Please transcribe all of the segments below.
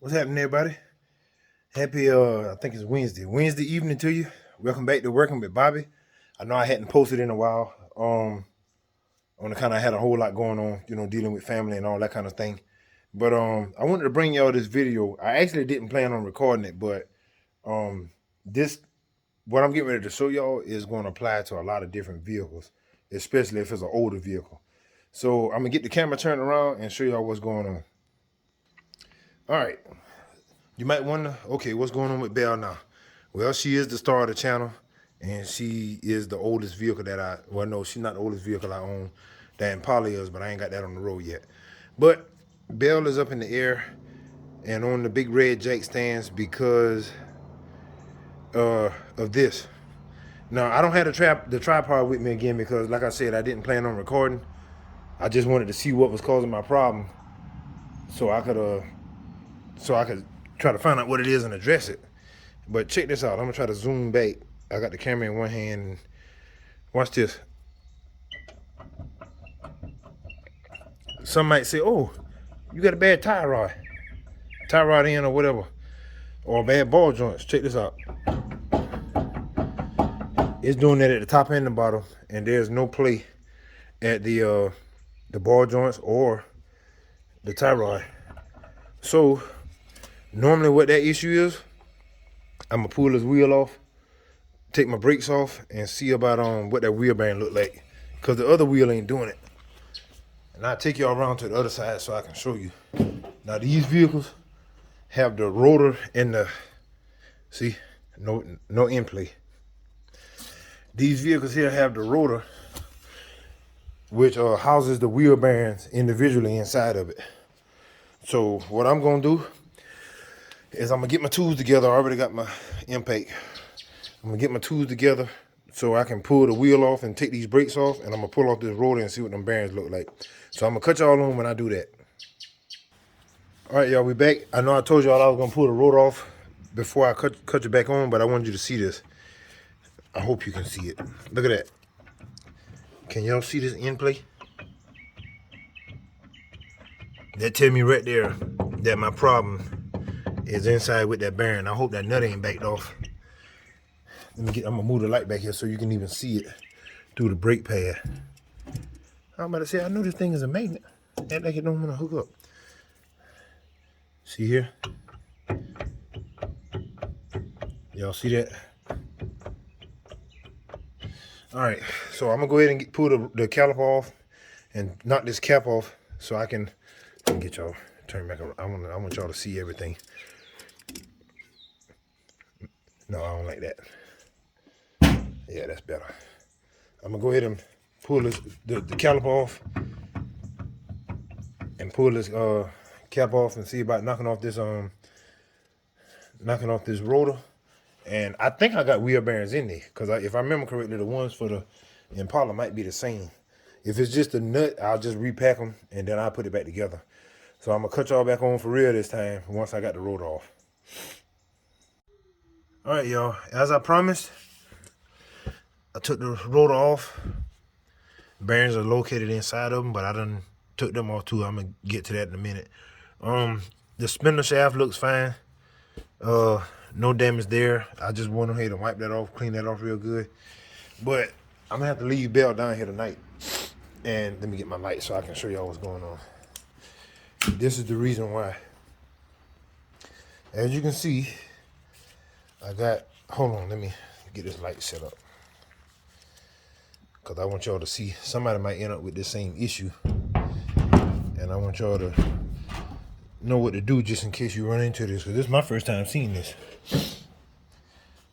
What's happening, everybody? Happy, I think it's Wednesday evening to you. Welcome back to Working with Bobby. I know I hadn't posted in a while. On the kind of had a whole lot going on, dealing with family and all that kind of thing. But I wanted to bring y'all this video. I actually didn't plan on recording it, but this what I'm getting ready to show y'all is going to apply to a lot of different vehicles, especially if it's an older vehicle. So I'm gonna get the camera turned around and show y'all what's going on. All right. You might wonder, okay, what's going on with Belle now? Well, she is the star of the channel, and she is the oldest vehicle well, no, she's not the oldest vehicle I own. That Impala is, but I ain't got that on the road yet. But Belle is up in the air and on the big red jack stands because of this. Now, I don't have the tripod with me again because, like I said, I didn't plan on recording. I just wanted to see what was causing my problem so I could try to find out what it is and address it. But check this out. I'm gonna try to zoom back. I got the camera in one hand. And watch this. Some might say, "Oh, you got a bad tie rod in, or whatever, or bad ball joints." Check this out. It's doing that at the top and the bottom, and there's no play at the ball joints or the tie rod. So normally, what that issue is, I'm gonna pull this wheel off, take my brakes off, and see about what that wheel bearing look like, cause the other wheel ain't doing it. And I'll take y'all around to the other side so I can show you. Now these vehicles have the rotor and see, no in play. These vehicles here have the rotor, which houses the wheel bearings individually inside of it. So what I'm gonna do is I'm gonna get my tools together. I already got my impact. I'm gonna get my tools together so I can pull the wheel off and take these brakes off, and I'm gonna pull off this rotor and see what them bearings look like. So I'm gonna cut y'all on when I do that. All right, y'all, we back. I know I told y'all I was gonna pull the rotor off before I cut you back on, but I wanted you to see this. I hope you can see it. Look at that. Can y'all see this in play? That tell me right there that my problem is inside with that bearing. I hope that nut ain't backed off. I'm gonna move the light back here so you can even see it through the brake pad. I'm about to say, I know this thing is a magnet. Act like it don't want to hook up. See here? Y'all see that? All right, so I'm gonna go ahead and pull the caliper off and knock this cap off so I can get y'all turn back around. I want y'all to see everything. No, I don't like that. Yeah, that's better. I'm gonna go ahead and pull the caliper off and pull this cap off and see about knocking off this rotor. And I think I got wheel bearings in there because if I remember correctly, the ones for the Impala might be the same. If it's just a nut, I'll just repack them and then I'll put it back together. So I'm gonna cut y'all back on for real this time once I got the rotor off. All right, y'all. As I promised, I took the rotor off. Bearings are located inside of them, but I done took them off too. I'm gonna get to that in a minute. The spindle shaft looks fine. No damage there. I just went ahead and wipe that off, clean that off real good. But I'm gonna have to leave Belle down here tonight. And let me get my light so I can show y'all what's going on. This is the reason why. As you can see, hold on, let me get this light set up. Because I want y'all to see, somebody might end up with this same issue. And I want y'all to know what to do just in case you run into this. Because this is my first time seeing this.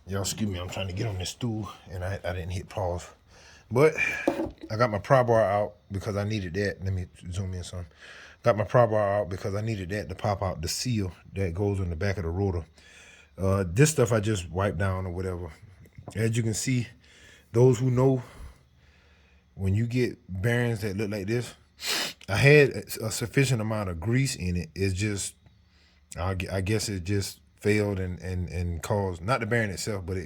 Y'all excuse me, I'm trying to get on this stool and I didn't hit pause. But I got my pry bar out because I needed that. Let me zoom in some. Got my pry bar out because I needed that to pop out the seal that goes on the back of the rotor. This stuff I just wiped down or whatever. As you can see, those who know, when you get bearings that look like this, I had a sufficient amount of grease in it. It's just, I guess it just failed and caused, not the bearing itself, but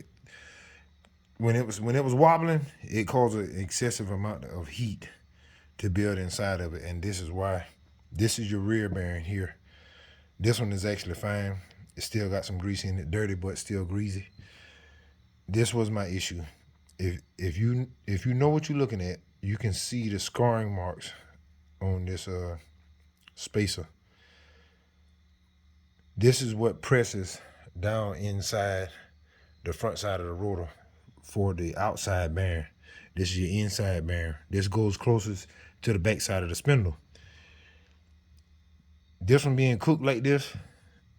when it was wobbling, it caused an excessive amount of heat to build inside of it. And this is why. This is your rear bearing here. This one is actually fine. It still got some grease in it, dirty but still greasy. This was my issue. If you know what you're looking at, you can see the scarring marks on this spacer. This is what presses down inside the front side of the rotor for the outside bearing. This is your inside bearing. This goes closest to the back side of the spindle. This one being cooked like this,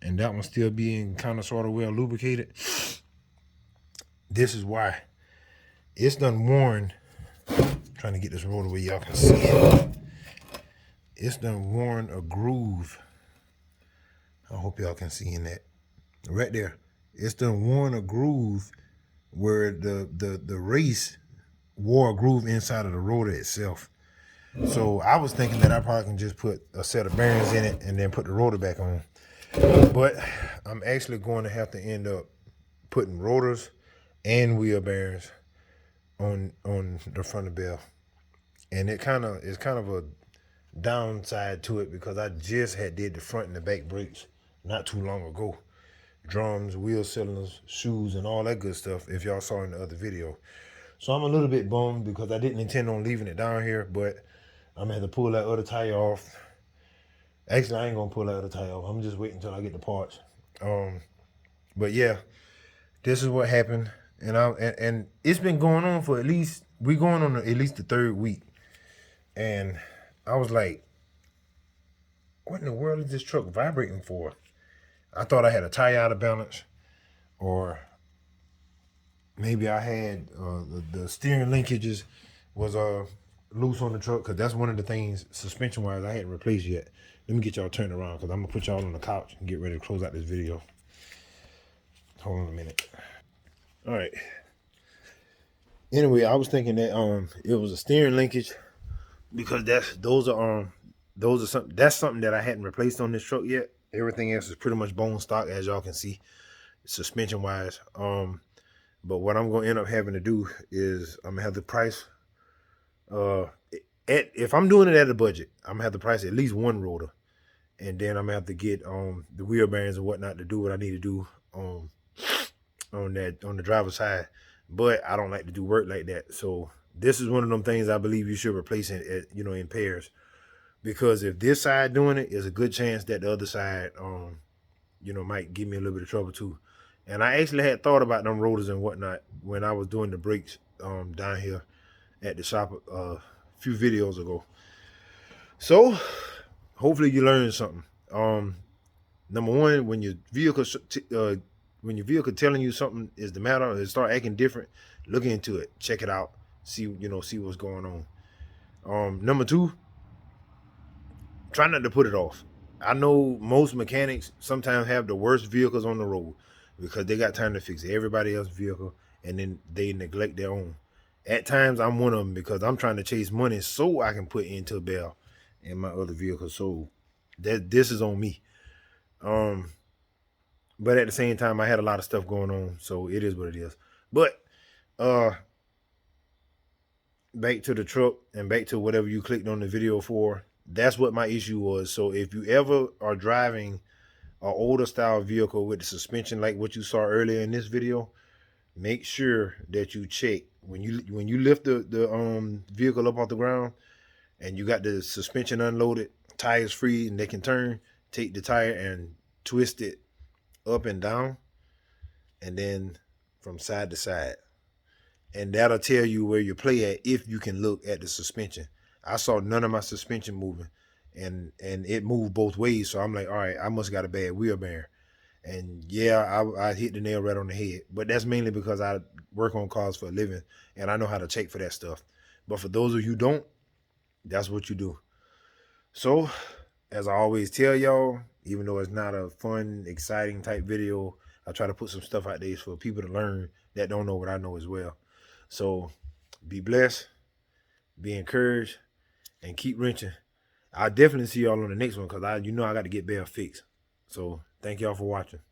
and that one still being kind of sort of well lubricated. This is why it's done worn. Trying to get this rotor where y'all can see it. It's done worn a groove. I hope y'all can see in that. Right there. It's done worn a groove where the race wore a groove inside of the rotor itself. So I was thinking that I probably can just put a set of bearings in it and then put the rotor back on. But I'm actually going to have to end up putting rotors and wheel bearings on the front of the bell. And it's kind of a downside to it because I just had did the front and the back brakes not too long ago. Drums, wheel cylinders, shoes, and all that good stuff, if y'all saw in the other video. So I'm a little bit bummed because I didn't intend on leaving it down here, but I'm gonna have to pull that other tire off. Actually, I ain't gonna pull that other tire off. I'm just waiting until I get the parts. But yeah, this is what happened, and it's been going on for at least at least the third week, and I was like, what in the world is this truck vibrating for? I thought I had a tire out of balance, or maybe I had the steering linkages was loose on the truck, because that's one of the things suspension wise I hadn't replaced yet. Let me get y'all turned around because I'm gonna put y'all on the couch and get ready to close out this video. Hold on a minute. All right. Anyway, I was thinking that it was a steering linkage, because that's something that I hadn't replaced on this truck yet. Everything else is pretty much bone stock, as y'all can see, suspension wise. But what I'm gonna end up having to do is I'm gonna have the price. If I'm doing it at a budget, I'm gonna have to price at least one rotor, and then I'm gonna have to get the wheel bearings and whatnot to do what I need to do on the driver's side. But I don't like to do work like that. So this is one of them things I believe you should replace in pairs. Because if this side doing it, there's a good chance that the other side, might give me a little bit of trouble too. And I actually had thought about them rotors and whatnot when I was doing the brakes down here at the shop a few videos ago. So hopefully you learned something. Number one, when your vehicle telling you something is the matter, or it start acting different, look into it, check it out, see what's going on. Number two, try not to put it off. I know most mechanics sometimes have the worst vehicles on the road because they got time to fix everybody else's vehicle and then they neglect their own. At times, I'm one of them because I'm trying to chase money so I can put into a bell in my other vehicle. So this is on me. But at the same time, I had a lot of stuff going on, so it is what it is. But back to the truck and back to whatever you clicked on the video for. That's what my issue was. So if you ever are driving an older style vehicle with the suspension like what you saw earlier in this video, make sure that you check when you lift the vehicle up off the ground and you got the suspension unloaded, tires free and they can turn. Take the tire and twist it up and down, and then from side to side, and that'll tell you where you play at if you can look at the suspension. I saw none of my suspension moving, and it moved both ways. So I'm like, all right, I must got a bad wheel bearing. And yeah, I hit the nail right on the head. But that's mainly because I work on cars for a living, and I know how to check for that stuff. But for those of you who don't, that's what you do. So, as I always tell y'all, even though it's not a fun, exciting type video, I try to put some stuff out there for people to learn that don't know what I know as well. So, be blessed, be encouraged, and keep wrenching. I'll definitely see y'all on the next one because I got to get Bell fixed. So, thank y'all for watching.